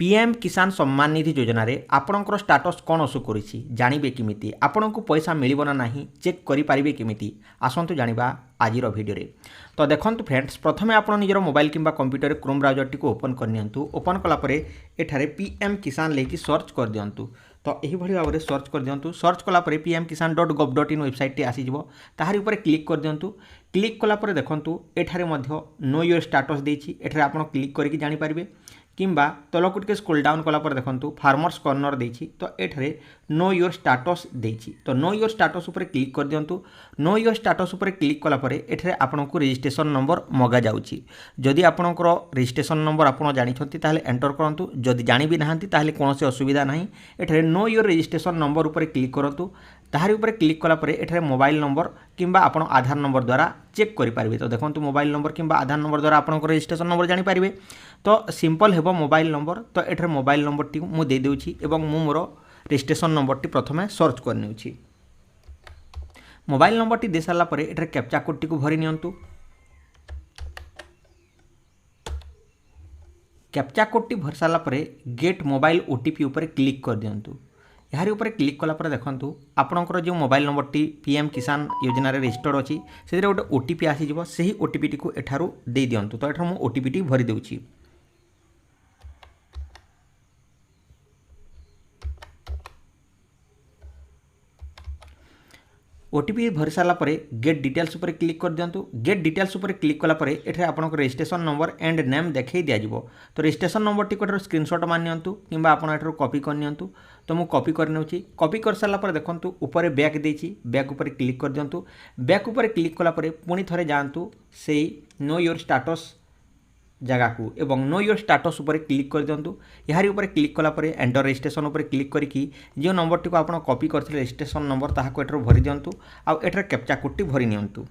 PM किसान सम्मान निधि योजना रे आपणकर स्टाटस कौन असु करिछि जानिबे किमिति आपणको पैसा मिलिबो ना नाही चेक करि पारिबे किमिति आसंतु जानिबा आजिर वीडियो रे। तो देखंतु फ्रेंड्स प्रथमे आपण निजर मोबाइल किंबा कंप्यूटर क्रोम ब्राउजर टी को ओपन करनियंतु। ओपन कला परे एठारे पीएम किसान लेकी सर्च कर दियंतु। तो यही भाव में सर्च कर दियंतु। सर्च कला परे pmkisan.gov.in वेबसाइट टी आसीजिवो ताहारी ऊपर क्लिक कर दियंतु। क्लिक कला परे देखंतु एठारे मध्य नो योर स्टाटस देछि एठारे आपण क्लिक करिकि जानि पारिबे किंबा तलकू टिके स्क्रोल डाउन कला पर देखंतु फार्मर्स कॉर्नर देछि तो एठारे नो योर स्टाटस देछि। तो नो योर स्टाटस ऊपर क्लिक कर दियंतु। नो योर स्टाटस ऊपर क्लिक कला परे एठारे आपनकु रजिस्ट्रेशन नंबर मगा जाउछि। जदि आपनकर रजिस्ट्रेशन नंबर आपण जानिछंती ताले एंटर करंतु। जदि जानि भी नाहंती ताले कोनोसी असुविधा नाही। एठारे नो योर रजिस्ट्रेशन नंबर ऊपर क्लिक करंतु। ताहारी ऊपर क्लिक कला परे एठारे मोबाइल नंबर किंबा आपण आधार नंबर द्वारा चेक करि पारिबे। तो देखंतु मोबाइल नंबर किंबा आधार नंबर द्वारा आपनकर रजिस्ट्रेशन नंबर जानि पारिबे। तो सिंपल हेबो मोबाइल नंबर। तो एठारे मोबाइल नंबर टी मु दे देउछि एवं मु मोर रजिस्ट्रेशन नंबर टी प्रथमे सर्च कर नेउछि। मोबाइल नंबर टी दे सारला परे एठारे कैप्चा कोड टी को भरि नियंतु। कैप्चा कोड टी भर सारला परे गेट मोबाइल ओटीपी ऊपर क्लिक कर दियंतु। यार ऊपर क्लिक कला पर देखंतु आपणकर जो मोबाइल नंबर टी पीएम किसान योजना रे रजिस्टर्ड अछि से गोटे ओटीपी आसीजिवो। सही ओटीपी टी को एठारु दे दियंतु। तो एठार मु ओटीपी टी भरि देउछि। ओटीपी भरी सारा पर गेट डिटेल्स ऊपर क्लिक कर दियंतु। गेट डिटेल्स ऊपर क्लिक कला पर एठे आपनको रजिस्ट्रेशन नंबर एंड नेम देखै दिया जिवो। तो रजिस्ट्रेशन नंबर टी कोठर स्क्रीनशॉट मान नियंतु किंबा आपण एठर कॉपी कर नियंतु। तो मु कॉपी कर नेउची। कॉपी कर सारा पर देखंतु ऊपर बैक देछि बैक ऊपर क्लिक कर दियंतु। बैक ऊपर क्लिक कला पर पुनी थरे जानतु सेही नो योर स्टाटस जगह को एवं नो योर स्टाटस ऊपर क्लिक कर दियंतु। यारी ऊपर क्लिक कला पर एंटर रजिस्ट्रेशन ऊपर क्लिक करिकि जो नंबर टी को आपण कॉपी करथिले रजिस्ट्रेशन नंबर ताहा को एठर भरि दियंतु। आ एठर कैप्चा कोड टी भरि नियंतु।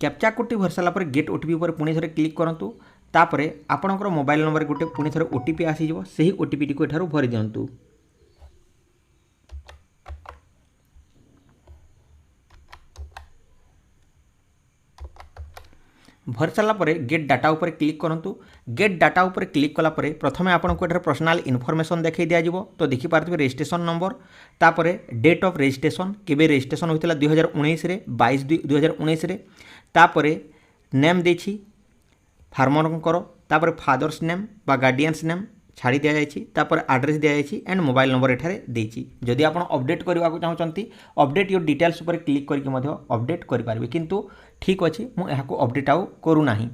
कैप्चा कोड टी भर साला पर गेट ओटीपी ऊपर पुनी थरे क्लिक करंतु। तापरे आपणकर मोबाइल नंबर गोटे पुनी थरे ओटीपी आसीजिवो। सही ओटीपी टी को एठारु भरि दियंतु। भर सारा पर गेट डाटा ऊपर क्लिक करंतु। गेट डाटा ऊपर क्लिक कला पर प्रथमे आपनको एठार पर्सनल इनफॉरमेशन देखै दिया जिवो। तो देखि पारथिबे रजिस्ट्रेशन नंबर तापरे डेट ऑफ रजिस्ट्रेशन केबे रजिस्ट्रेशन होइतिला 2019 रे 22/2019 रे। तापरे नेम देछि फार्मरंकर तापरे फादर्स नेम बा गार्डियंस नेम छाड़ी दिया जायछि। तापर एड्रेस दिया जायछि एंड मोबाइल नंबर एठारे देछि। जदि आपण अपडेट करबा को चाहउचंती अपडेट योर डिटेल्स ऊपर क्लिक करके मध्य अपडेट करि पारबे। किंतु ठीक अछि मु एहा को अपडेट आउ करू नाही।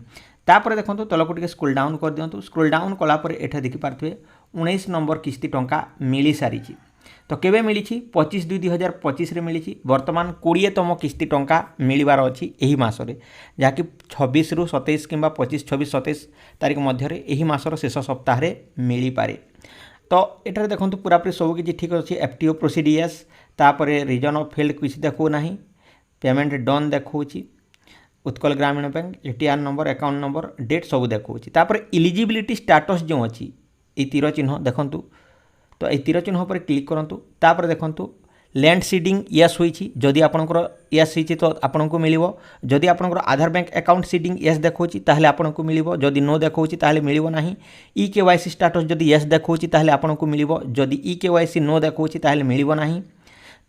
तापर देखंतु तलको टिके स्क्रोल डाउन कर दियंतु। स्क्रोल डाउन कला पर एठा देखि पारथिबे 19 नंबर किस्ती टंका मिली सारिछि। तो केबे मिलिछि 25/2/2025 रे मिलिछि। वर्तमान 20तम किस्ती टंका मिलिबार अछि एही मासरे जाकि 26 रु 27 किंबा 25 26 27 तारिख मध्य रे एही मासर शेष सप्ताह रे मिली पारे। तो एठारे देखंतु पूरा पूरी सब किछि ठीक अछि। एफटीओ प्रोसीडियर्स तापरे रीजन ऑफ फील्ड किछि देखो नाही। पेमेंट डन देखौछि। Utkal Grameen bank ATR number account number date सब देखौछि। तापरे एलिजिबिलिटी स्टेटस जो अछि ए तीर चिन्ह देखंतु। तो ए तीर चिन्ह पर क्लिक करंतु। तापर देखंतु लैंड सीडिंग यस होइछि। जदि आपनकर यस होइछि तो आपनको मिलिबो। जदि आपनकर आधार बैंक अकाउंट सीडिंग यस देखौछि ताहले आपनको मिलिबो। जदि नो देखौछि ताहले मिलिबो नाही। ई केवाईसी स्टेटस जदि यस देखौछि ताहले आपनको मिलिबो। जदि ई केवाईसी नो देखौछि ताहले मिलिबो नाही।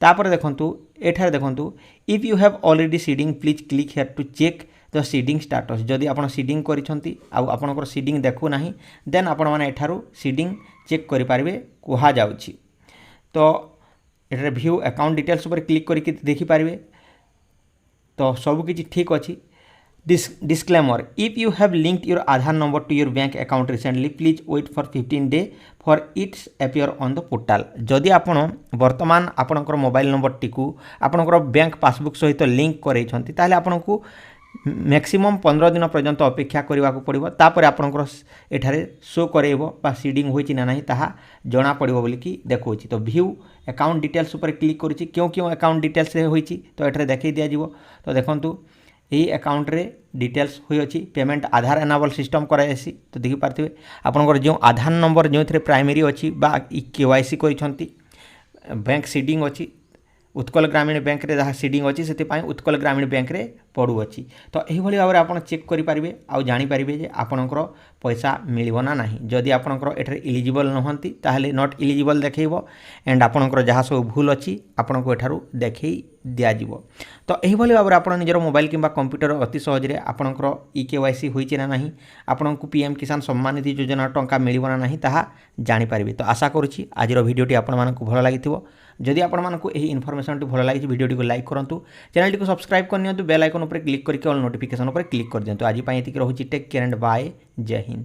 तापर देखंतु एठारे देखंतु if you have already seeding please click here to check the seeding status. जदि आपण सीडिंग करिसंती आ आपनकर सीडिंग देखु नाही देन आपण माने एठारु सीडिंग चेक करि पारबे कुहा जाउछि। तो एठारे व्यू अकाउंट डिटेल्स ऊपर क्लिक करिकि देखि पारबे। तो सब किछि ठीक अछि। Disclaimer if you have linked your Aadhaar number to your bank account recently please wait for 15 day for its appear on the portal. जदि आपण वर्तमान आपणकर मोबाइल नंबर टी को आपणकर बैंक पासबुक सहित लिंक करैछंती ताले आपणको मैक्सिमम 15 दिन पर्यंत अपेक्षा करने को पड़ो। तापर आपणकर एठारे शो करेबो बा सीडिंग होइछि ना नाही ताहा जना पड़िबो बोली कि देखौछि। तो व्यू अकाउंट डिटेल्स ऊपर क्लिक करूछि। क्यों क्यों अकाउंट डिटेल्स रे होइछि तो एठारे देखै दिया जिवो। तो देखंतु यही अकाउंट रे डिटेल्स होई अछि। पेमेंट आधार एनाबल सिस्टम कराइसी। तो देखि पारथिबे आपणकर जो आधार नंबर जो प्राइमरी अछि बा केवाईसी करिसंती बैंक सीडिंग अछि उत्कल ग्रामीण बैंक रे जहाँ सीडिंग अच्छी से उत्कल ग्रामीण बैंक रे पड़ुअछि। तो यही भाव में आप चेक करेंगे आउ जानीपारे जे आपणकर पैसा मिलना ना नहीं। जदि आपणकर एठारे इलिजिबल नहंती ताहले नॉट इलिजिबल देखैबो एंड आपणकर जहाँ सब भूल अच्छी आपको एठारू देखै दियाजिवो। तो यही भाव में आप निजर मोबाइल किंबा कंप्यूटर अति सहजरे आपणकर EKYC होइछि ना नहीं, आपको PM किसान सम्मान निधि योजना टंका मिलिबो ना नहीं ताहा जानीपारे। तो आशा करुछि आजिर भिडियोटी आपको भल लागिथिबो। जदि आपको यही इनफॉरमेशन भल लगी भिडियोटी को लाइक करूँ, चैनल को सब्सक्राइब करनी, बेल आइकन पर क्लिक करके ऑल नोटिफिकेशन पर क्लिक कर दिंतु। आज ये रोचे टेक केयर एंड बाय। जय हिंद।